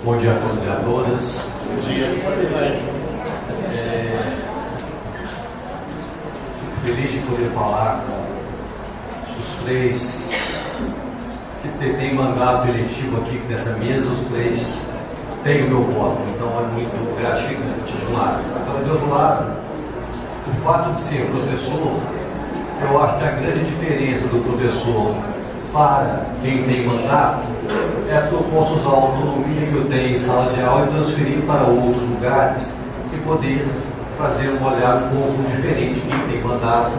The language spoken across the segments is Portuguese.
Bom dia a todos e a todas. Bom dia. Fico feliz de poder falar com os três que têm mandato eletivo aqui nessa mesa. Os três têm o meu voto, então é muito gratificante de um lado. Agora, de outro lado, o fato de ser professor, eu acho que a grande diferença do professor para quem tem mandato é que eu posso usar a autonomia que eu tenho em sala de aula e transferir para outros lugares e poder fazer um olhar um pouco diferente. Quem tem mandato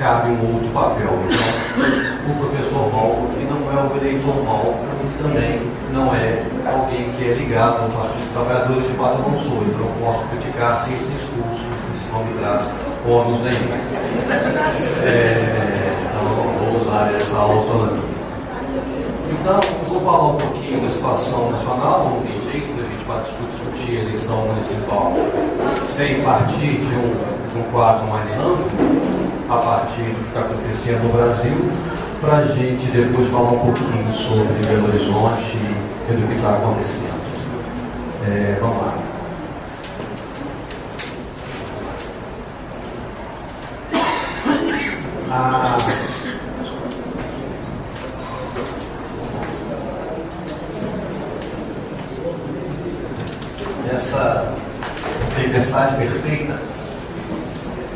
cabe um outro papel. Então, o professor Valdo, que não é o eleitor Valdo, também não é alguém que é ligado ao Partido dos Trabalhadores, de fato eu não sou, então eu posso criticar sem ser expulso, isso não me traz ônus nenhum. Então eu vou usar essa autonomia. Então, eu vou falar um pouquinho da situação nacional, não tem jeito, a gente vai discutir a eleição municipal sem partir de um quadro mais amplo, a partir do que está acontecendo no Brasil, para a gente depois falar um pouquinho sobre Belo Horizonte e do que está acontecendo. Vamos lá. Essa tempestade perfeita,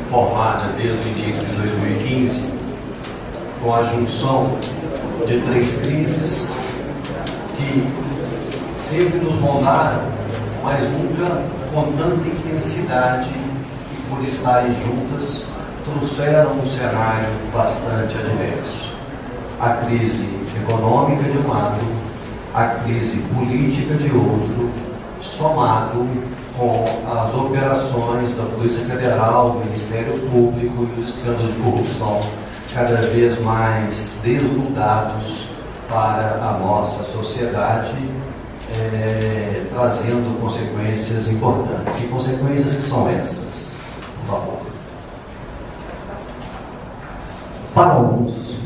formada desde o início de 2015, com a junção de três crises que sempre nos moldaram, mas nunca com tanta intensidade e por estarem juntas, trouxeram um cenário bastante adverso. A crise econômica de um lado, a crise política de outro, somado com as operações da Polícia Federal, do Ministério Público e os escândalos de corrupção cada vez mais desnudados para a nossa sociedade, trazendo consequências importantes. E consequências que são essas, por favor. Para alguns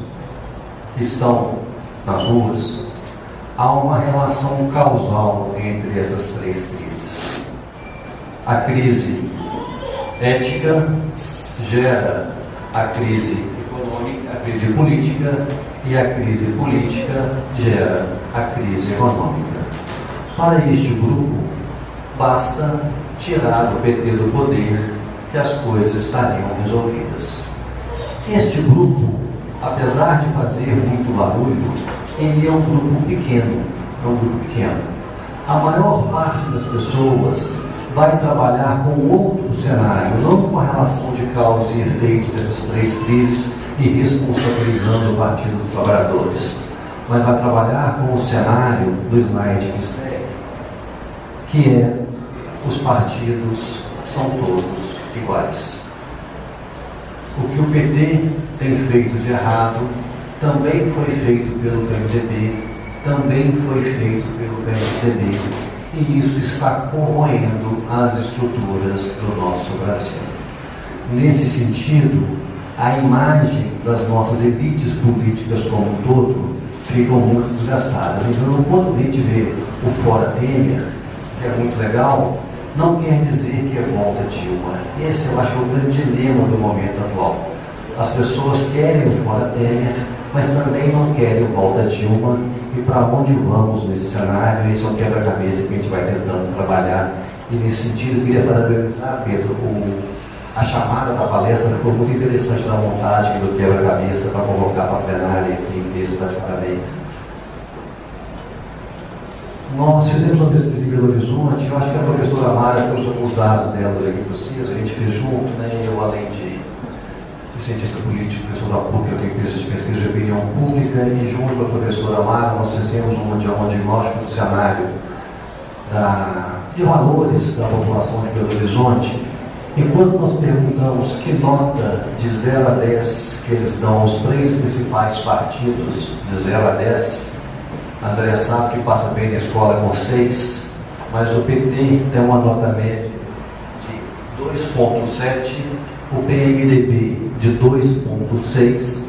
que estão nas ruas, há uma relação causal entre essas três crises. A crise ética gera a crise econômica, a crise política, e a crise política gera a crise econômica. Para este grupo, basta tirar o PT do poder que as coisas estariam resolvidas. Este grupo, apesar de fazer muito barulho, ele é um grupo pequeno, A maior parte das pessoas vai trabalhar com outro cenário, não com a relação de causa e efeito dessas três crises e responsabilizando o Partido dos Trabalhadores, mas vai trabalhar com o cenário do slide que segue, que é: os partidos são todos iguais. O que o PT tem feito de errado também foi feito pelo PMDB, também foi feito pelo PSDB, e isso está corroendo as estruturas do nosso Brasil. Nesse sentido, a imagem das nossas elites políticas como um todo ficam muito desgastadas. Então, quando a gente vê o Fora Temer, que é muito legal, não quer dizer que é volta Dilma. Esse eu acho que é o grande dilema do momento atual. As pessoas querem o Fora Temer, mas também não querem o volta Dilma. E para onde vamos nesse cenário? Esse é um quebra-cabeça que a gente vai tentando trabalhar. E nesse sentido, eu queria parabenizar, Pedro, a chamada da palestra ficou muito interessante na montagem do quebra-cabeça para convocar para a plenária aqui. Está de parabéns. Nós fizemos uma pesquisa em Belo Horizonte. Eu acho que a professora Mara trouxe alguns dados delas aqui para vocês. A gente fez junto, né? Eu, além de cientista político, professor da PUC, eu tenho empresa de pesquisa de opinião pública, e junto com a professora Mara nós fizemos um diagnóstico do cenário de valores da população de Belo Horizonte. E quando nós perguntamos que nota de 0 a 10 que eles dão aos três principais partidos, de 0 a 10, a Andréa sabe que passa bem na escola com 6, mas o PT tem uma nota média de 2,7, o PMDB de 2,6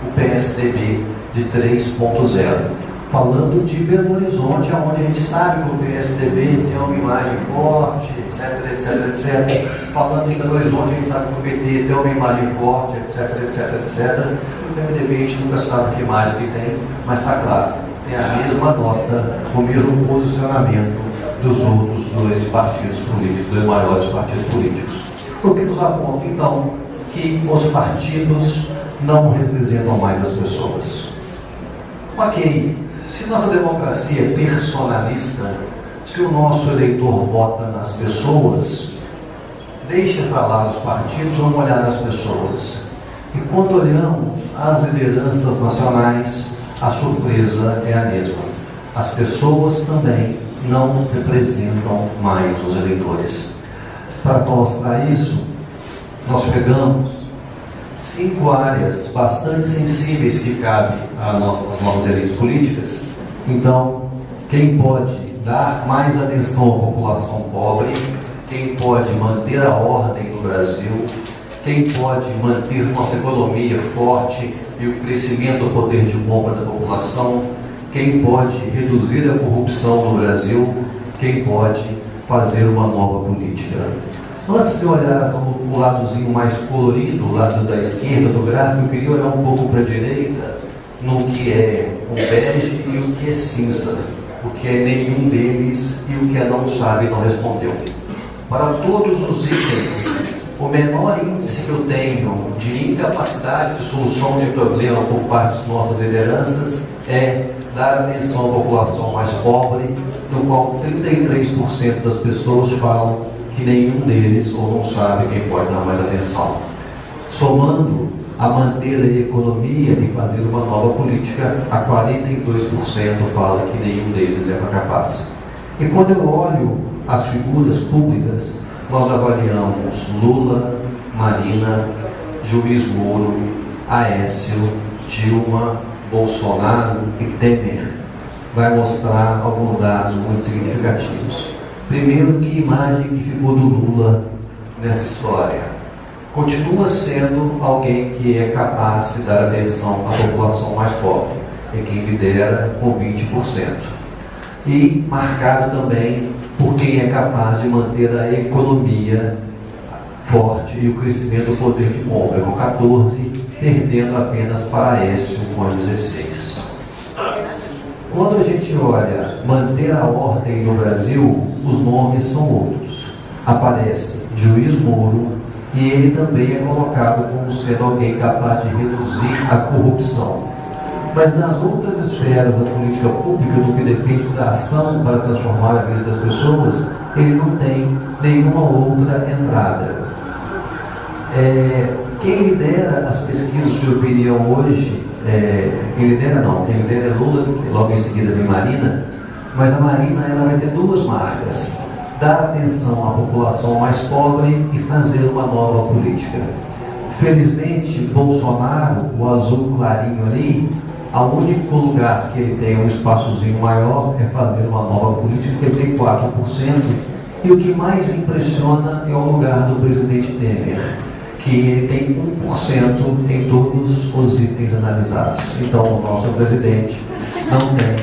e o PSDB de 3,0. falando de Belo Horizonte, onde a gente sabe que o PSDB tem uma imagem forte, etc. Falando de Belo Horizonte, a gente sabe que o PT tem uma imagem forte, etc. O PMDB a gente nunca sabe que imagem que tem, mas está claro, tem a mesma nota, o mesmo posicionamento dos outros dois partidos políticos, dois maiores partidos políticos. O que nos aponta, então, que os partidos não representam mais as pessoas. Ok, se nossa democracia é personalista, se o nosso eleitor vota nas pessoas, deixa para lá os partidos, vamos olhar nas pessoas. E quando olhamos as lideranças nacionais, a surpresa é a mesma. As pessoas também não representam mais os eleitores. Para mostrar isso, nós pegamos 5 áreas bastante sensíveis que cabem às nossas elites políticas. Então, quem pode dar mais atenção à população pobre, quem pode manter a ordem no Brasil, quem pode manter nossa economia forte e o crescimento do poder de compra da população, quem pode reduzir a corrupção no Brasil, quem pode fazer uma nova política. Antes de olhar o ladozinho mais colorido, o lado da esquerda do gráfico, eu queria olhar um pouco para a direita, no que é o bege e o que é cinza, o que é nenhum deles e o que é não sabe e não respondeu. Para todos os itens, o menor índice que eu tenho de incapacidade de solução de problema por parte de nossas lideranças é dar atenção à população mais pobre, no qual 33% das pessoas falam que nenhum deles ou não sabe quem pode dar mais atenção. Somando a manter a economia e fazer uma nova política, a 42% fala que nenhum deles é capaz. E quando eu olho as figuras públicas, nós avaliamos Lula, Marina, Juiz Moro, Aécio, Dilma, Bolsonaro e Temer. Vai mostrar alguns dados muito significativos. Primeiro, que imagem que ficou do Lula nessa história? Continua sendo alguém que é capaz de dar atenção à população mais pobre, é quem lidera com 20%. E marcado também por quem é capaz de manter a economia forte e o crescimento do poder de compra, com 14%, perdendo apenas para Aécio com 16%. Quando a gente olha manter a ordem no Brasil, os nomes são outros. Aparece Juiz Moro e ele também é colocado como sendo alguém capaz de reduzir a corrupção. Mas nas outras esferas da política pública, do que depende da ação para transformar a vida das pessoas, ele não tem nenhuma outra entrada. Quem lidera as pesquisas de opinião hoje, quem lidera é Lula, logo em seguida vem Marina, mas a Marina ela vai ter 2 marcas: dar atenção à população mais pobre e fazer uma nova política. Felizmente, Bolsonaro, o azul clarinho ali, o único lugar que ele tem um espaçozinho maior é fazer uma nova política, que ele tem 4%, e o que mais impressiona é o lugar do presidente Temer, que ele tem 1% em todos os itens analisados. Então, o nosso presidente não tem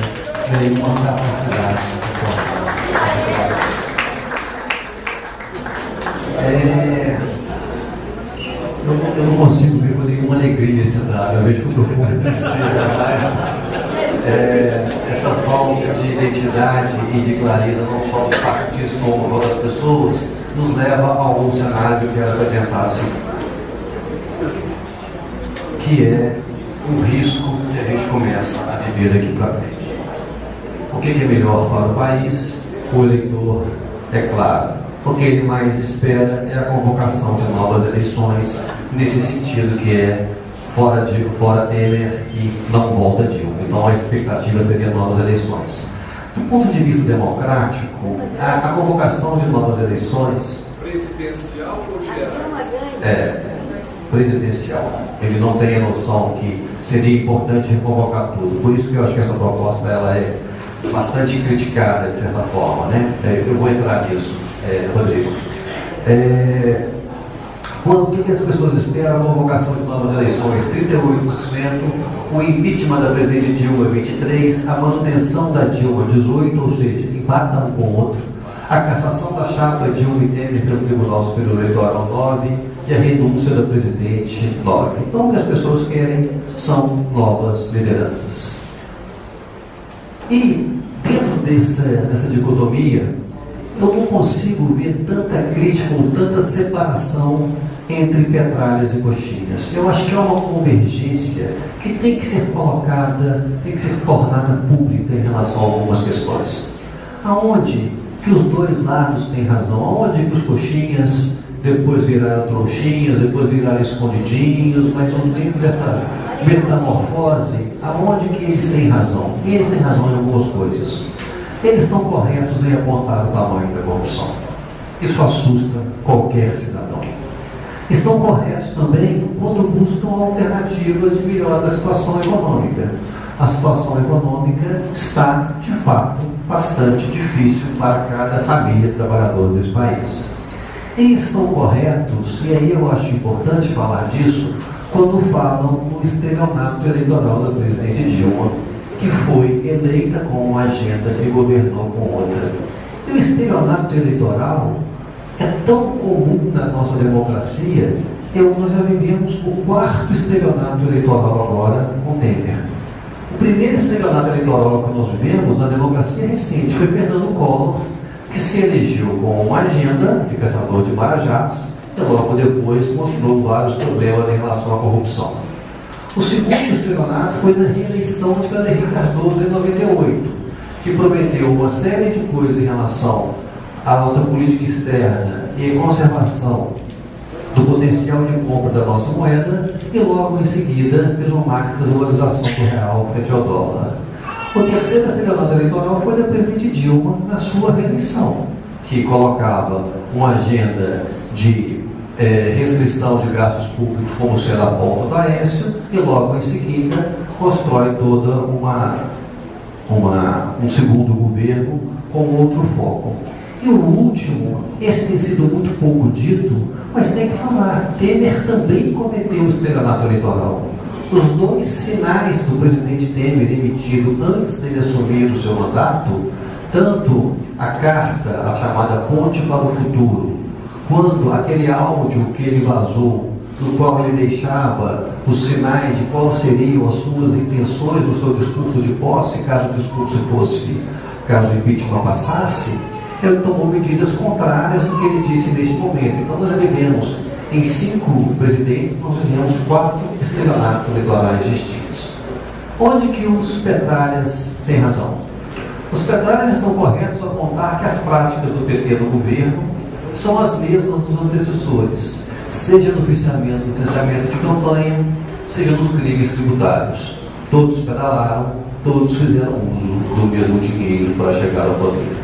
nenhuma capacidade de formar a população. Eu não consigo ver com nenhuma alegria esse dado. Eu vejo com profunda tristeza. Essa falta de identidade e de clareza, não só dos partidos como das pessoas, nos leva a algum cenário que eu quero apresentar assim, que é um risco que a gente começa a viver daqui para frente. O que é melhor para o país? O eleitor, é claro. O que ele mais espera é a convocação de novas eleições, nesse sentido que é fora Temer e não volta Dilma. Então a expectativa seria novas eleições. Do ponto de vista democrático, a convocação de novas eleições... Presidencial ou geral? Presidencial. Ele não tem a noção que seria importante reconvocar tudo. Por isso que eu acho que essa proposta ela é bastante criticada, de certa forma, né? Eu vou entrar nisso, Rodrigo. Quando o que as pessoas esperam? A convocação de novas eleições, 38%, o impeachment da presidente Dilma, 23%, a manutenção da Dilma, 18%, ou seja, empata um com o outro, a cassação da chapa Dilma e Temer pelo Tribunal Superior Eleitoral, 9%, e a renúncia da presidente, 9%. Então, o que as pessoas querem são novas lideranças. E, dentro dessa dicotomia, eu não consigo ver tanta crítica ou tanta separação entre petralhas e coxinhas. Eu acho que é uma convergência que tem que ser colocada, tem que ser tornada pública em relação a algumas questões. Aonde que os dois lados têm razão? Aonde que os coxinhas depois viraram trouxinhas, depois viraram escondidinhos, mas dentro dessa metamorfose, aonde que eles têm razão? E eles têm razão em algumas coisas. Eles estão corretos em apontar o tamanho da corrupção. Isso assusta qualquer cidadão. Estão corretos também quando buscam alternativas de melhora da situação econômica. A situação econômica está, de fato, bastante difícil para cada família trabalhadora desse país. E estão corretos, e aí eu acho importante falar disso, quando falam no estelionato eleitoral da presidente Dilma, que foi eleita com uma agenda e governou com outra. E o estelionato eleitoral é tão comum na nossa democracia, nós já vivemos o quarto estelionato eleitoral agora com Temer. O primeiro estelionato eleitoral que nós vivemos na democracia recente foi Fernando Collor, que se elegeu com uma agenda de caçador de marajás e logo depois mostrou vários problemas em relação à corrupção. O segundo estelionato foi na reeleição de Valdemir Cardoso em 98, que prometeu uma série de coisas em relação à nossa política externa e conservação do potencial de compra da nossa moeda e logo em seguida fez uma máxima desvalorização do real frente ao dólar. O terceiro estelionato eleitoral foi da presidente Dilma na sua reeleição, que colocava uma agenda de restrição de gastos públicos como sendo a ponta do Aécio e logo em seguida constrói toda um segundo governo com outro foco. E o último, esse tem sido muito pouco dito, mas tem que falar, Temer também cometeu o estelionato eleitoral. Os dois sinais do presidente Temer emitido antes dele assumir o seu mandato, tanto a carta, a chamada Ponte para o Futuro, quando aquele áudio que ele vazou, no qual ele deixava os sinais de quais seriam as suas intenções no seu discurso de posse, caso o discurso caso o impeachment passasse, ele tomou medidas contrárias do que ele disse neste momento. Então nós já vivemos, em 5 presidentes, nós vivemos 4 estelionatos eleitorais distintos. Onde que os petralhas têm razão? Os petralhas estão corretos ao apontar que as práticas do PT no governo são as mesmas dos antecessores, seja no financiamento de campanha, seja nos crimes tributários. Todos pedalaram, todos fizeram uso do mesmo dinheiro para chegar ao poder.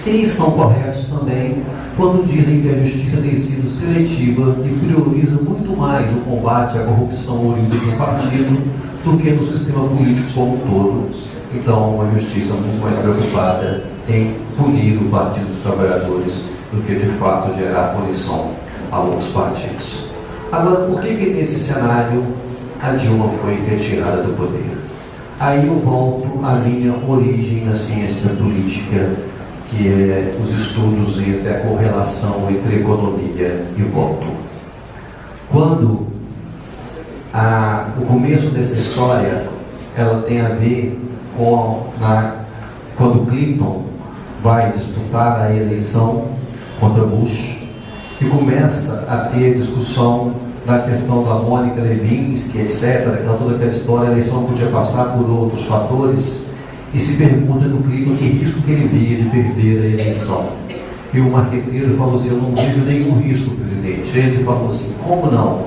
E estão corretos também quando dizem que a justiça tem sido seletiva e prioriza muito mais o combate à corrupção oriunda do partido do que no sistema político como um todo. Então, uma justiça muito mais preocupada em punir o Partido dos Trabalhadores do que, de fato, gerar punição a outros partidos. Agora, por que nesse cenário a Dilma foi retirada do poder? Aí eu volto à minha origem na ciência política, que é os estudos entre a correlação entre economia e voto. Quando o começo dessa história, ela tem a ver com quando Clinton vai disputar a eleição contra Bush e começa a ter discussão da questão da Mônica Lewinsky, etc., toda aquela história, a eleição podia passar por outros fatores, e se pergunta no Clinton que risco que ele via de perder a eleição. E o marqueteiro falou assim: eu não vejo nenhum risco, presidente. Ele falou assim: como não?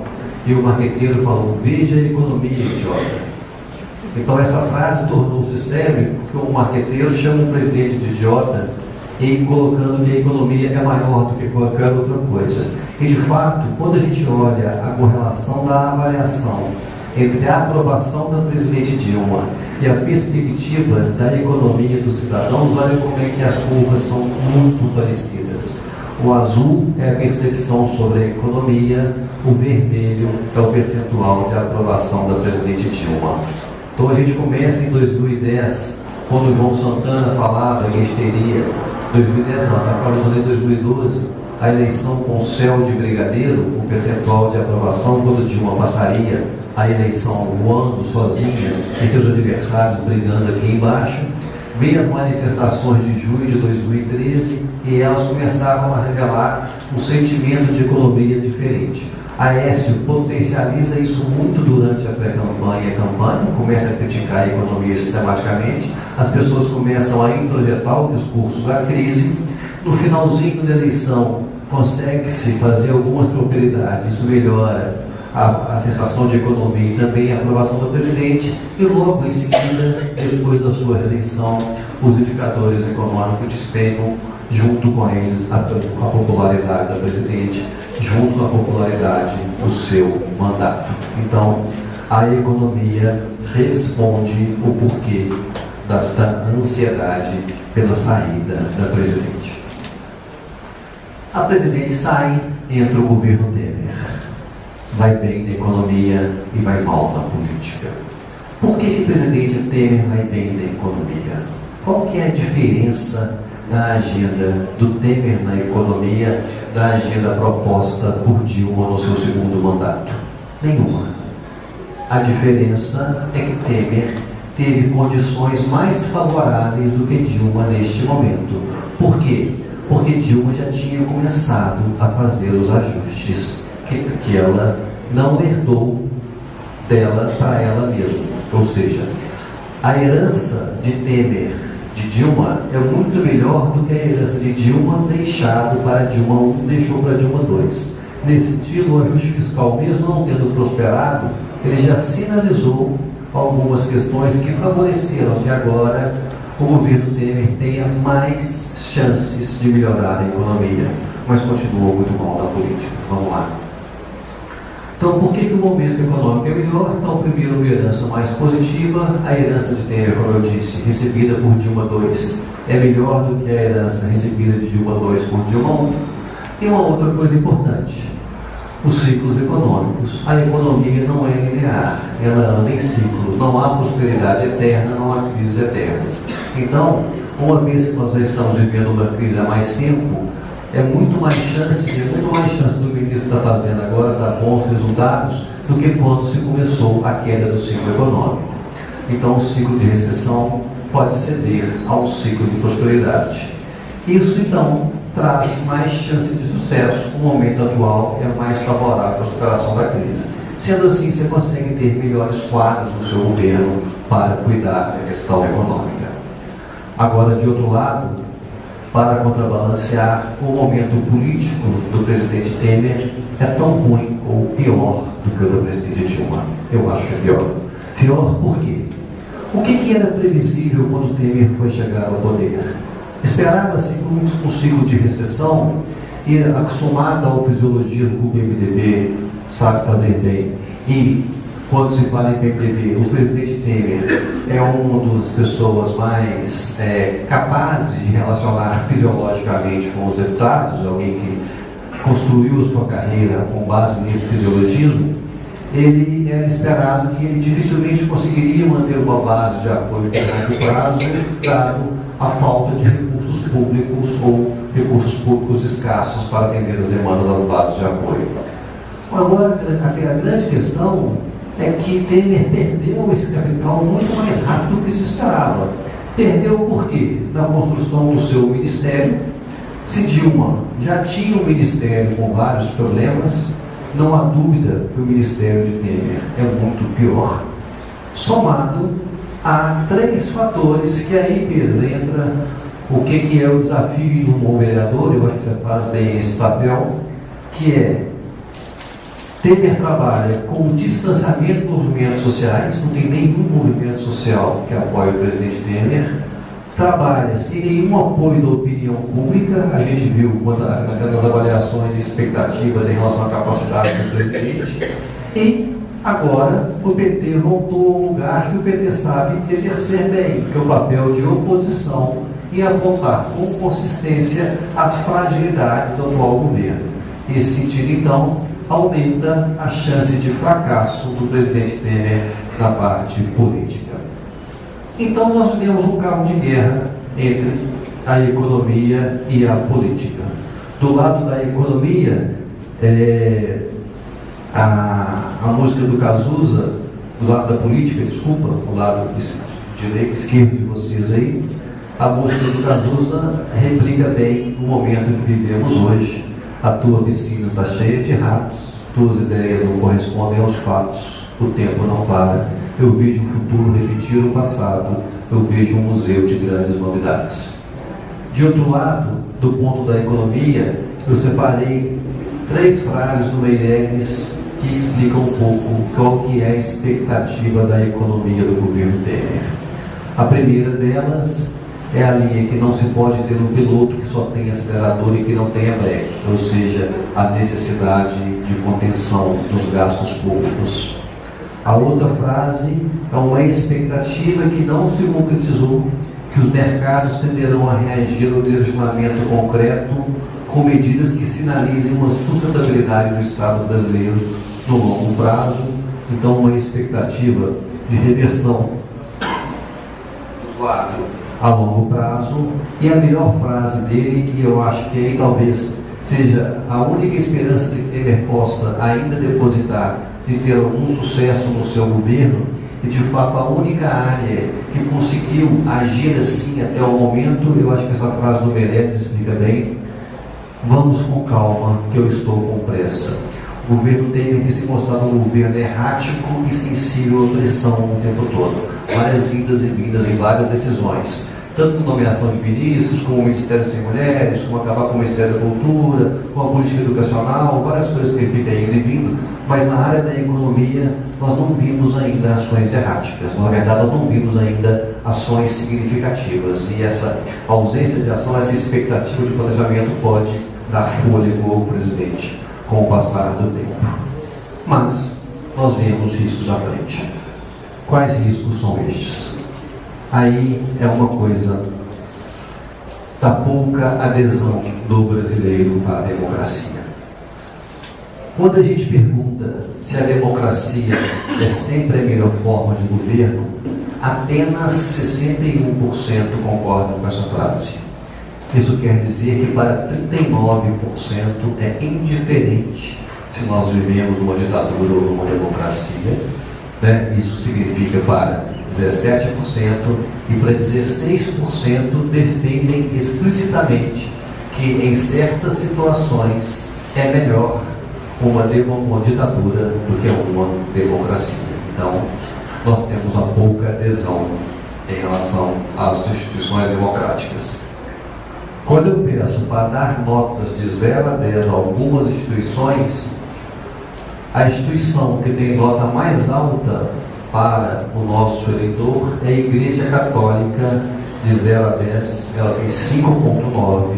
E o marqueteiro falou: veja a economia, idiota. Então essa frase tornou-se célebre porque o marqueteiro chama o presidente de idiota e colocando que a economia é maior do que qualquer outra coisa. E de fato, quando a gente olha a correlação da avaliação entre a aprovação da presidente Dilma e a perspectiva da economia dos cidadãos, olha como é que as curvas são muito parecidas. O azul é a percepção sobre a economia, o vermelho é o percentual de aprovação da presidente Dilma. Então a gente começa em 2010, quando o João Santana falava que a gente teria, 2010 não, essa atualizou em 2012, a eleição com o céu de brigadeiro, o percentual de aprovação, quando Dilma passaria a eleição voando sozinha e seus adversários brigando aqui embaixo. Veio as manifestações de julho de 2013 e elas começaram a revelar um sentimento de economia diferente. Aécio potencializa isso muito durante a pré-campanha e a campanha, começa a criticar a economia sistematicamente, as pessoas começam a introjetar o discurso da crise. No finalzinho da eleição, consegue-se fazer algumas prosperidades, isso melhora a sensação de economia e também a aprovação do presidente, e logo em seguida, depois da sua reeleição, os indicadores econômicos despencam, junto com eles a popularidade da presidente, junto com a popularidade do seu mandato. Então, a economia responde o porquê desta ansiedade pela saída da presidente. A presidente sai, entra o governo Temer. Vai bem na economia e vai mal na política. Por que o presidente Temer vai bem na economia? Qual que é a diferença da agenda do Temer na economia da agenda proposta por Dilma no seu segundo mandato? Nenhuma. A diferença é que Temer teve condições mais favoráveis do que Dilma neste momento. Por quê? Porque Dilma já tinha começado a fazer os ajustes que ela não herdou dela para ela mesma. Ou seja, a herança de Temer, de Dilma, é muito melhor do que a herança de Dilma deixado para Dilma 1, deixou para Dilma 2. Nesse sentido, o ajuste fiscal, mesmo não tendo prosperado, ele já sinalizou algumas questões que favoreceram que agora o governo Temer tenha mais chances de melhorar a economia, mas continua muito mal na política. Vamos lá. Então, por que o momento econômico é melhor? Então, primeiro, uma herança mais positiva. A herança de Temer, como eu disse, recebida por Dilma 2, é melhor do que a herança recebida de Dilma 2 por Dilma 1. E uma outra coisa importante, os ciclos econômicos. A economia não é linear, ela anda em ciclos. Não há prosperidade eterna, não há crises eternas. Então, uma vez que nós já estamos vivendo uma crise há mais tempo, é muito mais chance do ministro está fazendo agora dar bons resultados do que quando se começou a queda do ciclo econômico. Então, o ciclo de recessão pode ceder ao ciclo de prosperidade. Isso, então, traz mais chance de sucesso. O momento atual é mais favorável à superação da crise. Sendo assim, você consegue ter melhores quadros no seu governo para cuidar da questão econômica. Agora, de outro lado, para contrabalancear, o momento político do presidente Temer é tão ruim ou pior do que o do presidente Dilma. Eu acho que é pior. Pior por quê? O que era previsível quando Temer foi chegar ao poder? Esperava-se um ciclo de recessão e, acostumado ao fisiologismo que o PMDB sabe fazer bem, e quando se fala em PMDB, o presidente Temer é uma das pessoas mais capazes de relacionar fisiologicamente com os deputados, alguém que construiu a sua carreira com base nesse fisiologismo. Ele era esperado que ele dificilmente conseguiria manter uma base de apoio por longo prazo, dado a falta de recursos públicos ou recursos públicos escassos para atender as demandas das bases de apoio. Agora, a grande questão é que Temer perdeu esse capital muito mais rápido do que se esperava. Perdeu por quê? Na construção do seu ministério. Se Dilma já tinha um ministério com vários problemas, não há dúvida que o ministério de Temer é muito pior. Somado a três fatores que aí, Pedro, entra o que é o desafio de um bom vereador. Eu acho que você faz bem esse papel, que é Temer trabalha com o distanciamento dos movimentos sociais, não tem nenhum movimento social que apoie o presidente Temer, trabalha sem nenhum apoio da opinião pública. A gente viu nas avaliações e expectativas em relação à capacidade do presidente, e agora o PT voltou ao lugar que o PT sabe exercer bem, que é o papel de oposição e apontar com consistência as fragilidades do atual governo. Nesse sentido, então, aumenta a chance de fracasso do presidente Temer na parte política. Então nós vemos um cabo de guerra entre a economia e a política. Do lado da economia, a música do Cazuza, do lado da política, desculpa, do lado esquerdo de vocês aí, a música do Cazuza replica bem o momento que vivemos hoje. A tua piscina está cheia de ratos, tuas ideias não correspondem aos fatos, o tempo não para, eu vejo o futuro repetir o passado, eu vejo um museu de grandes novidades. De outro lado, do ponto da economia, eu separei 3 frases do Meirelles que explicam um pouco qual que é a expectativa da economia do governo Temer. A primeira delas é a linha que não se pode ter um piloto que só tenha acelerador e que não tenha breque, ou seja, a necessidade de contenção dos gastos públicos. A outra frase é uma expectativa que não se concretizou, que os mercados tenderão a reagir ao direcionamento concreto com medidas que sinalizem uma sustentabilidade do Estado brasileiro no longo prazo. Então, uma expectativa de reversão do quadro a longo prazo. E a melhor frase dele, e eu acho que aí talvez seja a única esperança que Temer possa ainda depositar de ter algum sucesso no seu governo, e de fato a única área que conseguiu agir assim até o momento, eu acho que essa frase do Meirelles explica bem: vamos com calma, que eu estou com pressa. O governo Temer tem se mostrado um governo errático e sensível à pressão o tempo todo. Várias idas e vindas em várias decisões, tanto na nomeação de ministros, como o Ministério Sem Mulheres, como acabar com o Ministério da Cultura, com a política educacional, várias coisas que ele fica indo e vindo, mas na área da economia nós não vimos ainda ações erráticas, na verdade nós não vimos ainda ações significativas, e essa ausência de ação, essa expectativa de planejamento pode dar fôlego ao presidente com o passar do tempo. Mas nós vemos riscos à frente. Quais riscos são estes? Aí é uma coisa da pouca adesão do brasileiro à democracia. Quando a gente pergunta se a democracia é sempre a melhor forma de governo, apenas 61% concordam com essa frase. Isso quer dizer que para 39% é indiferente se nós vivemos uma ditadura ou uma democracia. Isso significa para 17%, e para 16% defendem explicitamente que em certas situações é melhor uma ditadura do que uma democracia. Então, nós temos uma pouca adesão em relação às instituições democráticas. Quando eu peço para dar notas de 0 a 10 a algumas instituições, a instituição que tem nota mais alta para o nosso eleitor é a Igreja Católica. De 0 a 10, ela tem 5,9.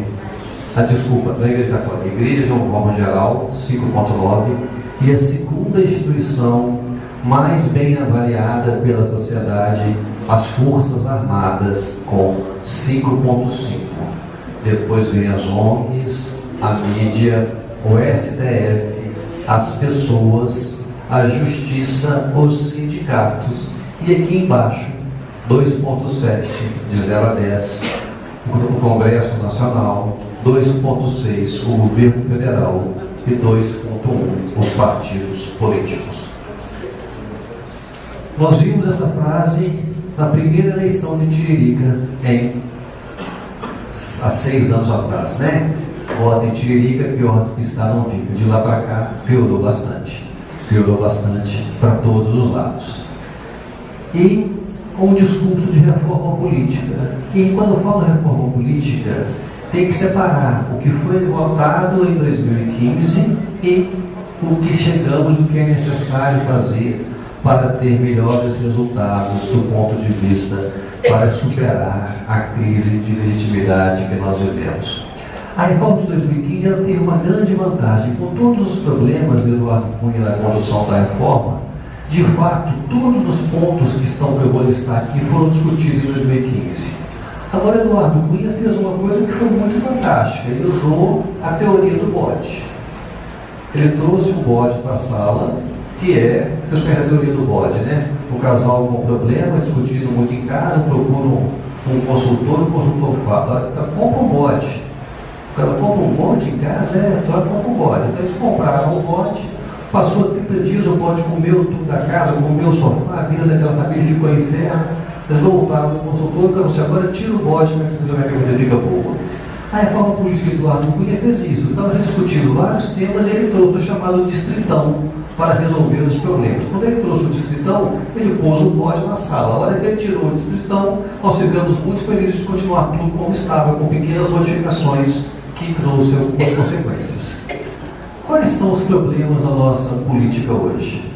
Desculpa, não é a Igreja Católica, a Igreja de uma forma geral, 5,9. E a segunda instituição mais bem avaliada pela sociedade, as Forças Armadas, com 5,5. Depois vem as ONGs, a mídia, o STF, as pessoas, a justiça, os sindicatos. E aqui embaixo, 2,7 de 0 a 10, o Congresso Nacional, 2,6 o governo federal e 2,1 os partidos políticos. Nós vimos essa frase na primeira eleição de Tiririca há 6 anos atrás, né? Vota em Tiririca, pior do que está não fica. De lá para cá, piorou bastante para todos os lados. E com um discurso de reforma política. E quando eu falo reforma política, tem que separar o que foi votado em 2015 e o que chegamos, o que é necessário fazer para ter melhores resultados do ponto de vista para superar a crise de legitimidade que nós vivemos. A reforma de 2015 ela teve uma grande vantagem. Com todos os problemas de Eduardo Cunha na condução da reforma, de fato, todos os pontos que eu vou listar aqui foram discutidos em 2015. Agora, Eduardo Cunha fez uma coisa que foi muito fantástica. Ele usou a teoria do bode. Ele trouxe o bode para a sala, que é, vocês conhecem a teoria do bode, né? O casal com problema, discutindo muito em casa, procura um consultor, o consultor fala, compra um bode. O cara compra um bode em casa, compra um bode. Então eles compraram o bode, passou 30 dias, o bode comeu tudo da casa, comeu o sofá, a vida daquela família ficou em inferno. Eles voltaram ao consultor e falaram assim, agora tira o bode, como é que você vê que a vida fica boa. A reforma política de Eduardo Cunha fez isso. Estava se discutindo vários temas e ele trouxe o chamado distritão para resolver os problemas. Quando ele trouxe o distritão, ele pôs o bode na sala. A hora que ele tirou o distritão, nós ficamos muito felizes de continuar tudo como estava, com pequenas modificações que trouxe algumas consequências. Quais são os problemas da nossa política hoje?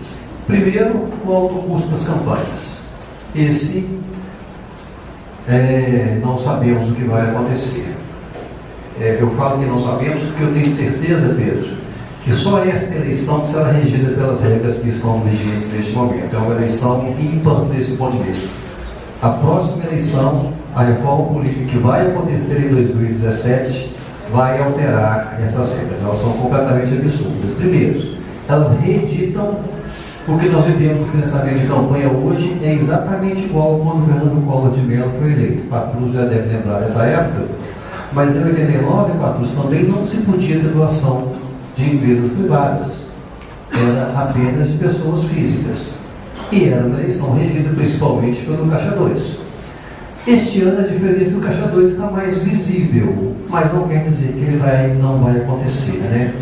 Primeiro, o alto custo das campanhas. Esse, não sabemos o que vai acontecer. Eu falo que não sabemos porque eu tenho certeza, Pedro, que só esta eleição será regida pelas regras que estão vigentes neste momento. É uma eleição ímpar desse ponto de vista. A próxima eleição, a reforma política que vai acontecer em 2017, vai alterar essas regras. Elas são completamente absurdas. Primeiro, elas reeditam o que nós vivemos no financiamento de campanha hoje, é exatamente igual quando Fernando Collor de Mello foi eleito. Patrus já deve lembrar dessa época. Mas em 89, Patrus, também não se podia ter doação de empresas privadas. Era apenas de pessoas físicas. E era uma eleição regida principalmente pelo Caixa 2. Este ano a diferença do Caixa 2 está mais visível, mas não quer dizer que ele não vai acontecer, né?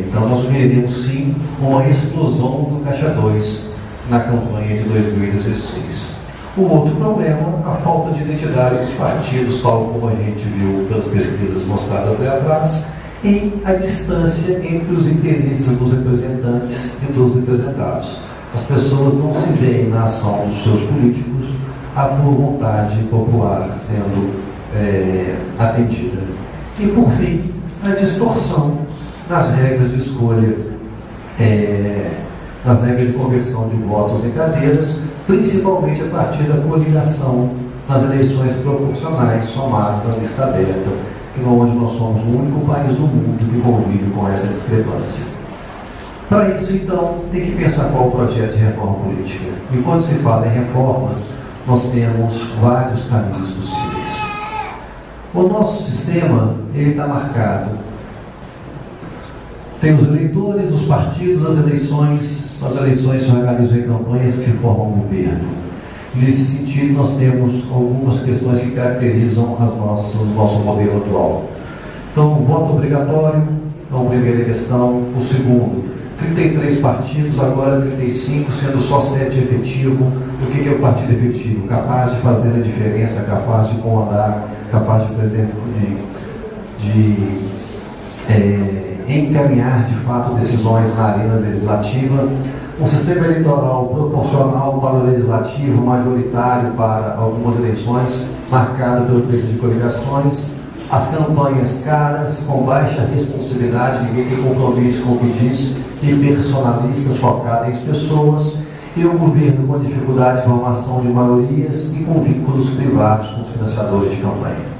Então nós veremos sim uma explosão do Caixa 2 na campanha de 2016. Um outro problema, a falta de identidade dos partidos, tal como a gente viu pelas pesquisas mostradas até atrás, e a distância entre os interesses dos representantes e dos representados. As pessoas não se veem na ação dos seus políticos a boa vontade popular sendo atendida. E por fim, a distorção nas regras de escolha, nas regras de conversão de votos em cadeiras, principalmente a partir da coligação nas eleições proporcionais somadas à lista aberta, onde nós somos o único país do mundo que convive com essa discrepância. Para isso, então, tem que pensar qual o projeto de reforma política. E quando se fala em reforma, nós temos vários caminhos possíveis. O nosso sistema, ele está marcado. Tem os eleitores, os partidos, as eleições se organizam em campanhas que se formam um governo. Nesse sentido, nós temos algumas questões que caracterizam o nosso modelo atual. Então, o voto obrigatório é a primeira questão. O segundo, 33 partidos, agora 35, sendo só 7 efetivo. O que é o partido efetivo? Capaz de fazer a diferença, capaz de comandar, capaz de encaminhar de fato decisões na arena legislativa. Um sistema eleitoral proporcional para o legislativo, majoritário para algumas eleições, marcado pelo preço de coligações, as campanhas caras, com baixa responsabilidade, ninguém tem compromisso com o que diz, e personalistas focadas em pessoas, e um governo com dificuldade de formação de maiorias e com vínculos privados com os financiadores de campanha.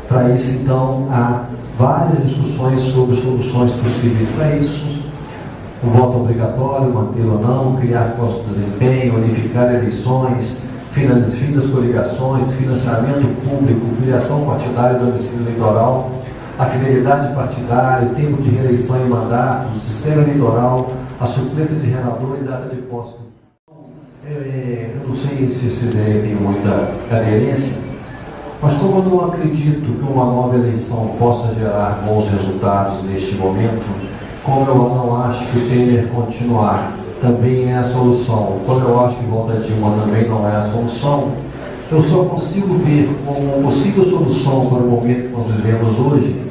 Para isso, então, há várias discussões sobre soluções possíveis para isso. O voto obrigatório, mantê-lo ou não, criar postos de desempenho, unificar eleições, fim das coligações, financiamento público, filiação partidária do domicílio eleitoral, a fidelidade partidária, o tempo de reeleição e mandato, o sistema eleitoral, a suplência de relador e data de posse. Eu não sei se essa ideia tem muita aderência, mas como eu não acredito que uma nova eleição possa gerar bons resultados neste momento, como eu não acho que o Temer continuar também é a solução, como eu acho que volta a Dilma também não é a solução, eu só consigo ver como uma possível solução para o momento que nós vivemos hoje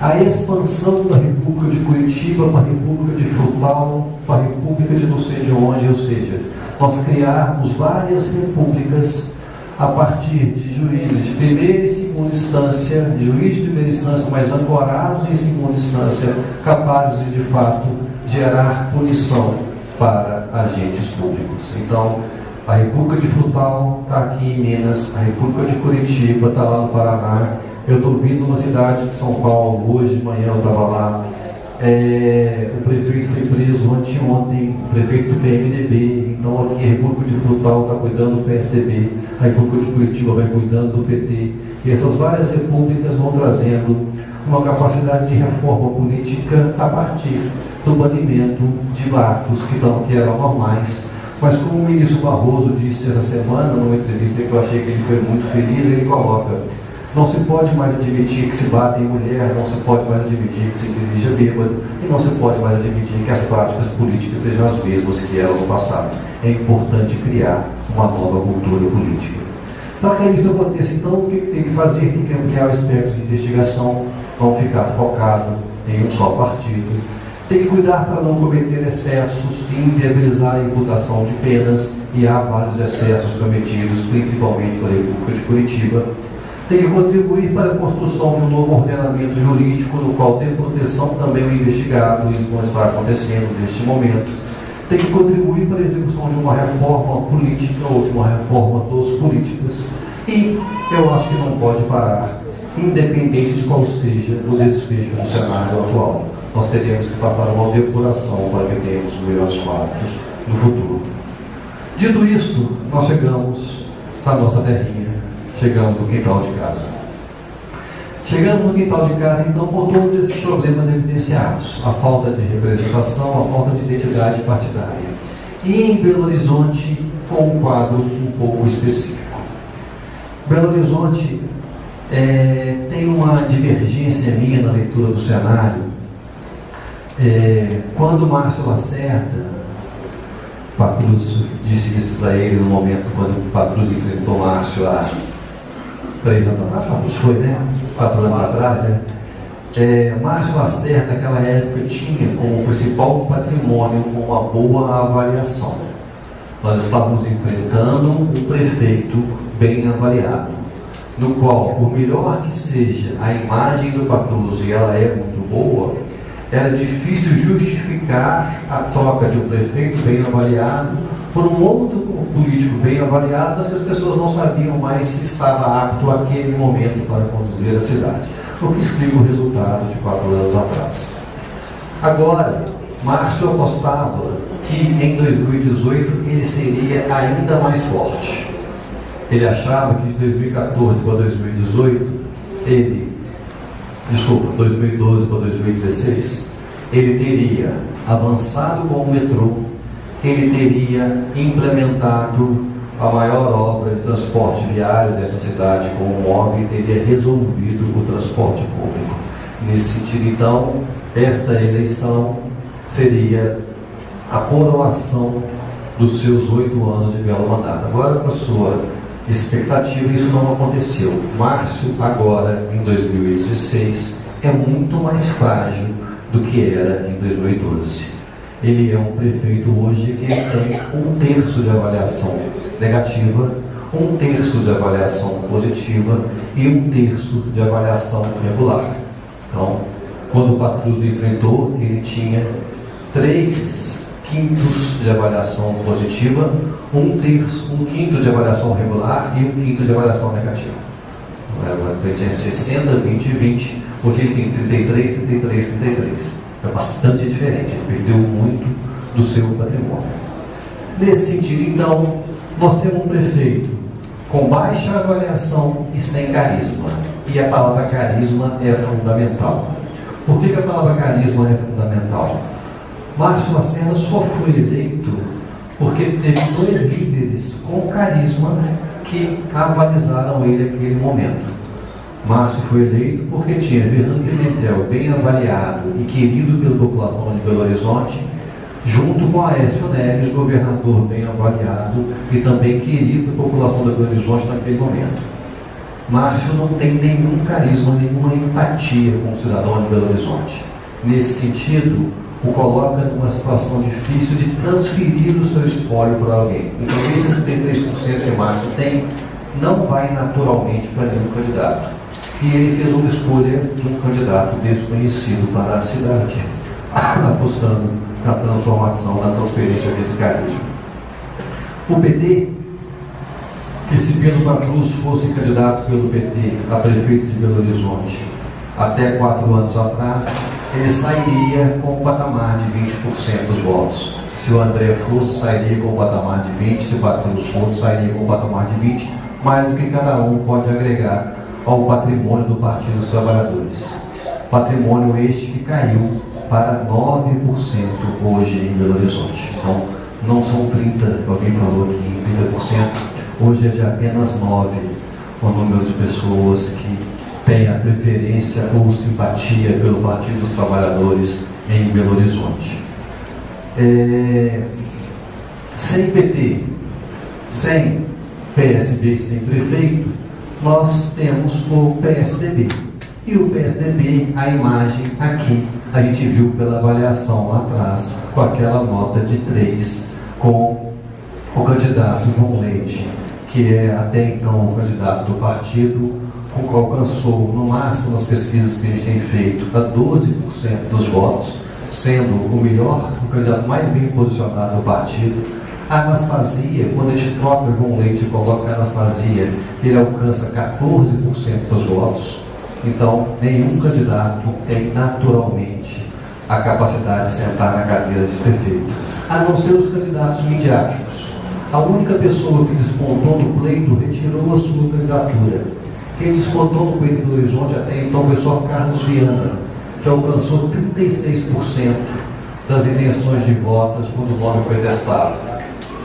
a expansão da República de Curitiba para a República de Frutal, para a República de não sei de onde, ou seja, nós criarmos várias repúblicas a partir de juízes de primeira e segunda instância, de juízes de primeira instância, mas ancorados em segunda instância, capazes de fato gerar punição para agentes públicos. Então, a República de Frutal está aqui em Minas, a República de Curitiba está lá no Paraná. Eu estou vindo numa cidade de São Paulo, hoje de manhã eu estava lá, O prefeito foi preso anteontem, o prefeito do PMDB, então aqui a República de Frutal está cuidando do PSDB, a República de Curitiba vai cuidando do PT, e essas várias repúblicas vão trazendo uma capacidade de reforma política a partir do banimento de atos que eram normais. Mas como o ministro Barroso disse essa semana, numa entrevista que eu achei que ele foi muito feliz, ele coloca: não se pode mais admitir que se bate em mulher, não se pode mais admitir que se dirija bêbado, e não se pode mais admitir que as práticas políticas sejam as mesmas que eram no passado. É importante criar uma nova cultura política. Para que isso aconteça, então, o que tem que fazer? Tem que ampliar o espectro de investigação, não ficar focado em um só partido. Tem que cuidar para não cometer excessos e inviabilizar a imputação de penas, e há vários excessos cometidos, principalmente pela República de Curitiba. Tem que contribuir para a construção de um novo ordenamento jurídico, no qual tem proteção também o investigado, isso não está acontecendo neste momento. Tem que contribuir para a execução de uma reforma política ou de uma reforma dos políticos. E eu acho que não pode parar, independente de qual seja o desfecho do cenário atual. Nós teremos que passar uma depuração para que tenhamos melhores fatos no futuro. Dito isto, nós chegamos à nossa terrinha, chegamos no quintal de casa. Chegamos no quintal de casa, então, por todos esses problemas evidenciados: a falta de representação, a falta de identidade partidária. E em Belo Horizonte, com um quadro um pouco específico. Belo Horizonte tem uma divergência minha na leitura do cenário. Quando Márcio Lacerda, Patrus disse isso para ele no momento quando Patrus enfrentou Márcio há 3 anos atrás, Patrus foi, né? 4 anos atrás, né? Márcio Lacerda, naquela época, tinha como principal patrimônio uma boa avaliação. Nós estávamos enfrentando um prefeito bem avaliado, no qual, por melhor que seja a imagem do Patrus, e ela é muito boa, era difícil justificar a troca de um prefeito bem avaliado por um outro político bem avaliado, mas que as pessoas não sabiam mais se estava apto àquele momento para conduzir a cidade. O que explica o resultado de 4 anos atrás. Agora, Márcio apostava que em 2018 ele seria ainda mais forte. Ele achava que de 2014 para 2018, 2012 para 2016, ele teria avançado com o metrô, ele teria implementado a maior obra de transporte viário dessa cidade com o MOV e teria resolvido o transporte público. Nesse sentido, então, esta eleição seria a coroação dos seus 8 anos de belo mandato. Agora, para sua expectativa, isso não aconteceu. Márcio, agora, em 2016, é muito mais frágil do que era em 2012. Ele é um prefeito hoje que tem 1/3 de avaliação negativa, 1/3 de avaliação positiva e 1/3 de avaliação regular. Então, quando o Patrus enfrentou, ele tinha 3/5 de avaliação positiva, 1/5 de avaliação regular e 1/5 de avaliação negativa. Então, ele tinha 60, 20 e 20, hoje ele tem 33, 33, 33. É bastante diferente, ele perdeu muito do seu patrimônio. Nesse sentido, então, nós temos um prefeito com baixa avaliação e sem carisma. E a palavra carisma é fundamental. Por que a palavra carisma é fundamental? Márcio Lacerda só foi eleito porque teve 2 líderes com carisma que avalizaram ele naquele momento. Márcio foi eleito porque tinha Fernando Pimentel bem avaliado e querido pela população de Belo Horizonte, junto com Aécio Neves, governador bem avaliado e também querido pela população de Belo Horizonte naquele momento. Márcio não tem nenhum carisma, nenhuma empatia com o cidadão de Belo Horizonte. Nesse sentido, o coloca numa situação difícil de transferir o seu espólio para alguém. Então, esse 33% que Márcio tem não vai naturalmente para nenhum candidato. E ele fez uma escolha de um candidato desconhecido para a cidade, apostando na transformação, na transferência desse carisma. O PT, que se Pedro Patrus fosse candidato pelo PT a prefeito de Belo Horizonte até 4 anos atrás, ele sairia com o patamar de 20% dos votos. Se o André fosse, sairia com o patamar de 20%, se o Patrus fosse, sairia com o patamar de 20%, mais do que cada um pode agregar ao patrimônio do Partido dos Trabalhadores. Patrimônio este que caiu para 9% hoje em Belo Horizonte. Então, não são 30%, alguém falou aqui, 30%, hoje é de apenas 9% o número de pessoas que têm a preferência ou simpatia pelo Partido dos Trabalhadores em Belo Horizonte. Sem PT, sem PSB, sem prefeito, nós temos o PSDB. E o PSDB, a imagem aqui, a gente viu pela avaliação lá atrás, com aquela nota de 3, com o candidato João Leite, que é até então o candidato do partido, com o qual alcançou, no máximo nas pesquisas que a gente tem feito, a 12% dos votos, sendo o candidato mais bem posicionado do partido. A Anastasia, quando a gente troca o João Leite e coloca a Anastasia, ele alcança 14% dos votos. Então, nenhum candidato tem naturalmente a capacidade de sentar na cadeira de prefeito, a não ser os candidatos midiáticos. A única pessoa que despontou no pleito retirou a sua candidatura. Quem despontou no pleito do Horizonte até então foi só Carlos Viana, que alcançou 36% das intenções de votos quando o nome foi testado.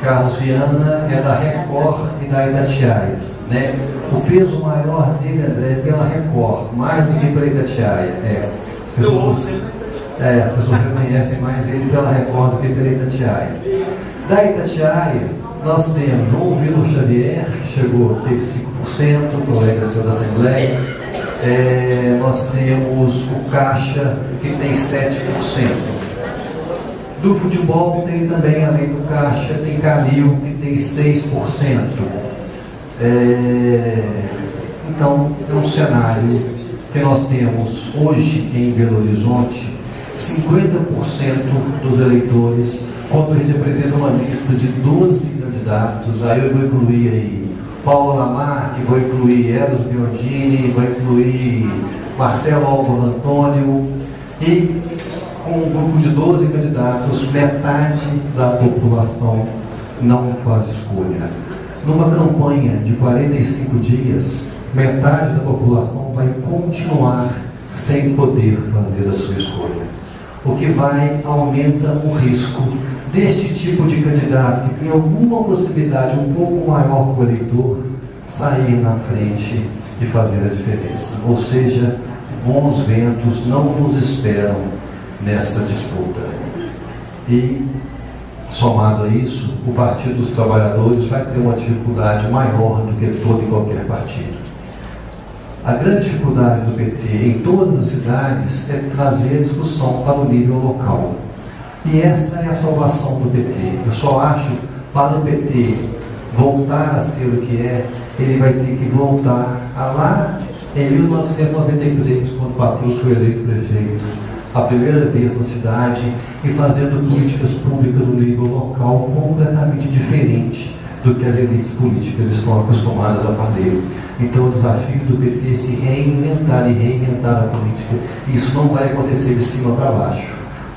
Carlos Viana é da Record e da Itatiaia, né? O peso maior dele, André, é pela Record, mais do que pela Itatiaia. As pessoas reconhecem mais ele pela Record do que pela Itatiaia. Da Itatiaia, nós temos João Vitor Xavier, que teve 5%, colega seu da Assembleia. Nós temos o Caixa, que tem 7%. Do futebol tem também, além do Caixa, tem Calil, que tem 6%. Então, é um cenário que nós temos hoje em Belo Horizonte, 50% dos eleitores, quando a gente apresenta uma lista de 12 candidatos, aí eu vou incluir aí Paulo Lamarque, vou incluir Eros Biondini, vou incluir Marcelo Álvaro Antônio, e com um grupo de 12 candidatos, metade da população não faz escolha. Numa campanha de 45 dias, metade da população vai continuar sem poder fazer a sua escolha. O que aumenta o risco deste tipo de candidato, que tem alguma possibilidade um pouco maior com o eleitor, sair na frente e fazer a diferença. Ou seja, bons ventos não nos esperam nessa disputa. E, somado a isso, o Partido dos Trabalhadores vai ter uma dificuldade maior do que todo e qualquer partido. A grande dificuldade do PT em todas as cidades é trazer a discussão para o nível local. E essa é a salvação do PT. Eu só acho, para o PT voltar a ser o que é, ele vai ter que voltar a lá em 1993, quando Patrus foi eleito prefeito, a primeira vez na cidade, e fazendo políticas públicas no nível local completamente diferente do que as elites políticas estão acostumadas a fazer. Então, o desafio do PT é se reinventar e reinventar a política. E isso não vai acontecer de cima para baixo,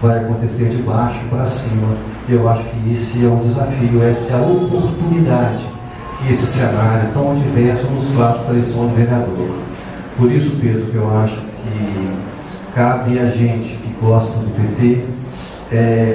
vai acontecer de baixo para cima. Eu acho que esse é o desafio, essa é a oportunidade que esse cenário tão adverso nos traz para a eleição de vereador. Por isso, Pedro, que eu acho que cabe a gente que gosta do PT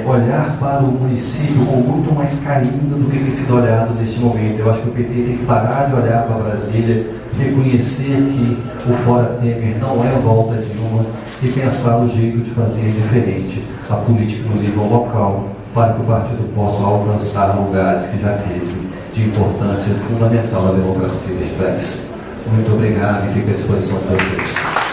olhar para o município com muito mais carinho do que tem sido olhado neste momento. Eu acho que o PT tem que parar de olhar para Brasília, reconhecer que o Fora Temer não é volta de uma e pensar o jeito de fazer diferente a política no nível local, para que o partido possa alcançar lugares que já teve de importância fundamental à democracia deste país. Muito obrigado e fico à disposição de vocês.